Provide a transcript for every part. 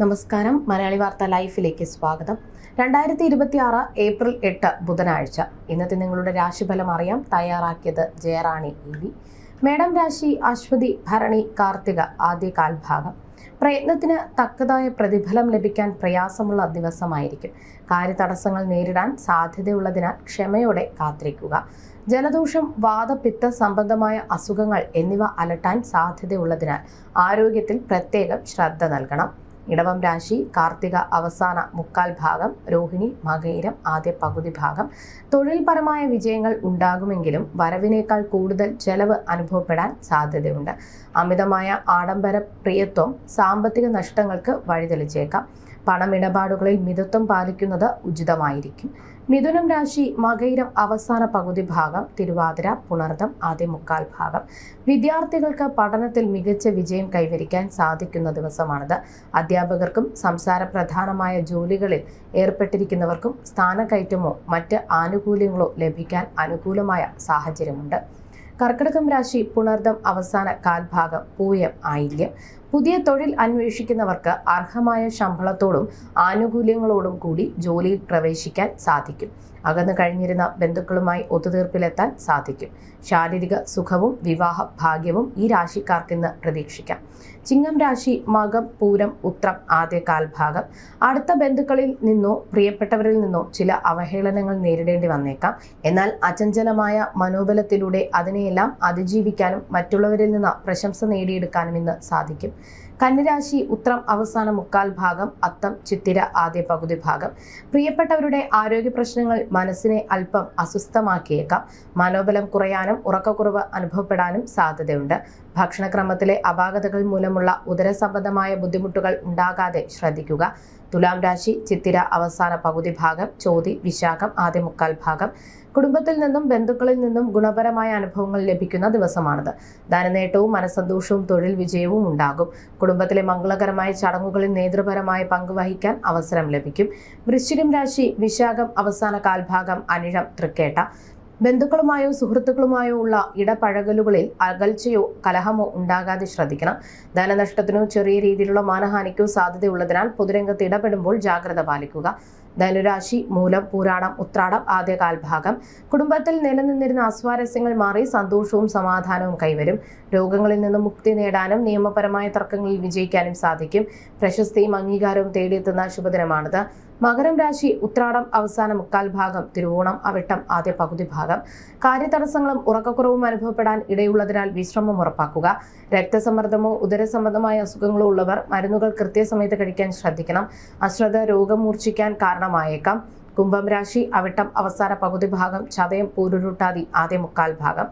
നമസ്കാരം. മലയാളി വാർത്ത ലൈഫിലേക്ക് സ്വാഗതം. 2026 ഏപ്രിൽ 8 ബുധനാഴ്ച. ഇന്നത്തെ നിങ്ങളുടെ രാശിഫലം അറിയാം. തയ്യാറാക്കിയത് ജയറാണി EV. മേടം രാശി അശ്വതി, ഭരണി, കാർത്തിക ആദ്യ കാൽഭാഗം. പ്രയത്നത്തിന് തക്കതായ പ്രതിഫലം ലഭിക്കാൻ പ്രയാസമുള്ള ദിവസമായിരിക്കും. കാര്യതടസ്സങ്ങൾ നേരിടാൻ സാധ്യതയുള്ളതിനാൽ ക്ഷമയോടെ കാത്തിരിക്കുക. ജലദോഷം, വാതപിത്ത സംബന്ധമായ അസുഖങ്ങൾ എന്നിവ അലട്ടാൻ സാധ്യതയുള്ളതിനാൽ ആരോഗ്യത്തിൽ പ്രത്യേകം ശ്രദ്ധ നൽകണം. ഇടവം രാശി കാർത്തിക അവസാന മുക്കാൽ ഭാഗം, രോഹിണി മകയിരം ആദ്യ പകുതി ഭാഗം. തൊഴിൽപരമായ വിജയങ്ങൾ ഉണ്ടാകുമെങ്കിലും വരവിനേക്കാൾ കൂടുതൽ ചെലവ് അനുഭവപ്പെടാൻ സാധ്യതയുണ്ട്. അമിതമായ ആഡംബര പ്രിയത്വം സാമ്പത്തിക നഷ്ടങ്ങൾക്ക് വഴിതെളിച്ചേക്കാം. പണമിടപാടുകളിൽ മിതത്വം പാലിക്കുന്നത് ഉചിതമായിരിക്കും. മിഥുനം രാശി മകയിരം അവസാന പകുതി ഭാഗം, തിരുവാതിര പുണർദം ആദ്യ മുക്കാൽ ഭാഗം. വിദ്യാർത്ഥികൾക്ക് പഠനത്തിൽ മികച്ച വിജയം കൈവരിക്കാൻ സാധിക്കുന്ന ദിവസമാണിത്. അധ്യാപകർക്കും സംസാര പ്രധാനമായ ജോലികളിൽ ഏർപ്പെട്ടിരിക്കുന്നവർക്കും സ്ഥാനക്കയറ്റമോ മറ്റ് ആനുകൂല്യങ്ങളോ ലഭിക്കാൻ അനുകൂലമായ സാഹചര്യമുണ്ട്. കർക്കിടകം രാശി പുണർദം അവസാന കാൽഭാഗം, പൂയം ആയില്യം. പുതിയ തൊഴിൽ അന്വേഷിക്കുന്നവർക്ക് അർഹമായ ശമ്പളത്തോടും ആനുകൂല്യങ്ങളോടും കൂടി ജോലിയിൽ പ്രവേശിക്കാൻ സാധിക്കും. അകന്നു കഴിഞ്ഞിരുന്ന ബന്ധുക്കളുമായി ഒത്തുതീർപ്പിലെത്താൻ സാധിക്കും. ശാരീരിക സുഖവും വിവാഹ ഭാഗ്യവും ഈ രാശിക്കാർക്ക് ഇന്ന് പ്രതീക്ഷിക്കാം. ചിങ്ങം രാശി മകം പൂരം ഉത്രം ആദ്യ കാൽഭാഗം. അടുത്ത ബന്ധുക്കളിൽ നിന്നോ പ്രിയപ്പെട്ടവരിൽ നിന്നോ ചില അവഹേളനങ്ങൾ നേരിടേണ്ടി വന്നേക്കാം. എന്നാൽ അചഞ്ചലമായ മനോബലത്തിലൂടെ അതിനെയെല്ലാം അതിജീവിക്കാനും മറ്റുള്ളവരിൽ നിന്ന് പ്രശംസ നേടിയെടുക്കാനും ഇന്ന് സാധിക്കും. കന്നിരാശി ഉത്രം അവസാന മുക്കാൽ ഭാഗം, അത്തം ചിത്തിര ആദ്യ പകുതി ഭാഗം. പ്രിയപ്പെട്ടവരുടെ ആരോഗ്യ പ്രശ്നങ്ങൾ മനസ്സിനെ അല്പം അസ്വസ്ഥമാക്കിയേക്കാം. മനോബലം കുറയാനും ഉറക്കക്കുറവ് അനുഭവപ്പെടാനും സാധ്യതയുണ്ട്. ഭക്ഷണക്രമത്തിലെ അപാകതകൾ മൂലമുള്ള ഉദരസംബന്ധമായ ബുദ്ധിമുട്ടുകൾ ഉണ്ടാകാതെ ശ്രദ്ധിക്കുക. തുലാം രാശി ചിത്തിര അവസാന പകുതി ഭാഗം, ചോതി വിശാഖം ആദ്യ മുക്കാൽ ഭാഗം. കുടുംബത്തിൽ നിന്നും ബന്ധുക്കളിൽ നിന്നും ഗുണപരമായ അനുഭവങ്ങൾ ലഭിക്കുന്ന ദിവസമാണിത്. ധനനേട്ടവും മനസ്സന്തോഷവും തൊഴിൽ വിജയവും ഉണ്ടാകും. കുടുംബത്തിലെ മംഗളകരമായ ചടങ്ങുകളിൽ നേതൃപരമായ പങ്കുവഹിക്കാൻ അവസരം ലഭിക്കും. വൃശ്ചികം രാശി വിശാഖം അവസാന കാൽഭാഗം, അനിഴം തൃക്കേട്ട. ബന്ധുക്കളുമായോ സുഹൃത്തുക്കളുമായോ ഉള്ള ഇടപഴകലുകളിൽ അകൽച്ചയോ കലഹമോ ഉണ്ടാകാതെ ശ്രദ്ധിക്കണം. ധനനഷ്ടത്തിനോ ചെറിയ രീതിയിലുള്ള മാനഹാനിക്കോ സാധ്യതയുള്ളതിനാൽ പൊതുരംഗത്ത് ഇടപെടുമ്പോൾ ജാഗ്രത പാലിക്കുക. ധനുരാശി മൂലം പൂരാടം ഉത്രാടം ആദ്യ കാൽഭാഗം. കുടുംബത്തിൽ നിലനിന്നിരുന്ന അസ്വാരസ്യങ്ങൾ മാറി സന്തോഷവും സമാധാനവും കൈവരും. രോഗങ്ങളിൽ നിന്ന് മുക്തി നേടാനും നിയമപരമായ തർക്കങ്ങളിൽ വിജയിക്കാനും സാധിക്കും. പ്രശസ്തിയും അംഗീകാരവും തേടിയെത്തുന്ന ശുഭദിനമാണിത്. മകരം രാശി ഉത്രാടം അവസാന മുക്കാൽ ഭാഗം, തിരുവോണം അവിട്ടം ആദ്യ പകുതി ഭാഗം. കാര്യതടസ്സങ്ങളും ഉറക്കക്കുറവും അനുഭവപ്പെടാൻ ഇടയുള്ളതിനാൽ വിശ്രമം ഉറപ്പാക്കുക. രക്തസമ്മർദ്ദമോ ഉദരസംബന്ധമായ അസുഖങ്ങളോ ഉള്ളവർ മരുന്നുകൾ കൃത്യസമയത്ത് കഴിക്കാൻ ശ്രദ്ധിക്കണം. അശ്രദ്ധ രോഗം മൂർച്ഛിക്കാൻ കാരണമായേക്കാം. കുംഭം രാശി അവിട്ടം അവസാന പകുതി ഭാഗം, ചതയം പൂരുരുട്ടാതി ആദ്യ മുക്കാൽ ഭാഗം.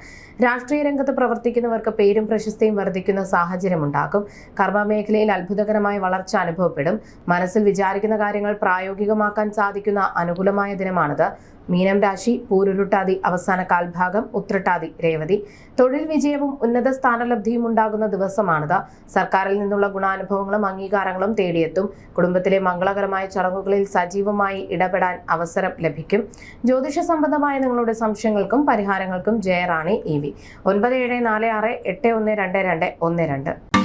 രാഷ്ട്രീയ രംഗത്ത് പ്രവർത്തിക്കുന്നവർക്ക് പേരും പ്രശസ്തിയും വർദ്ധിക്കുന്ന സാഹചര്യമുണ്ടാകും. കർമ്മമേഖലയിൽ അത്ഭുതകരമായ വളർച്ച അനുഭവപ്പെടും. മനസ്സിൽ വിചാരിക്കുന്ന കാര്യങ്ങൾ പ്രായോഗികമാക്കാൻ സാധിക്കുന്ന അനുകൂലമായ ദിനമാണിത്. മീനം രാശി പൂരുരുട്ടാതി അവസാന കാൽഭാഗം, ഉത്രട്ടാതി രേവതി. തൊഴിൽ വിജയവും ഉന്നത സ്ഥാനലബ്ധിയും ഉണ്ടാകുന്ന ദിവസമാണിത്. സർക്കാരിൽ നിന്നുള്ള ഗുണാനുഭവങ്ങളും അംഗീകാരങ്ങളും തേടിയെത്തും. കുടുംബത്തിലെ മംഗളകരമായ ചടങ്ങുകളിൽ സജീവമായി ഇടപെടാൻ അവസരം ലഭിക്കും. ജ്യോതിഷ സംബന്ധമായ നിങ്ങളുടെ സംശയങ്ങൾക്കും പരിഹാരങ്ങൾക്കും ജയറാണി EV 9746812212.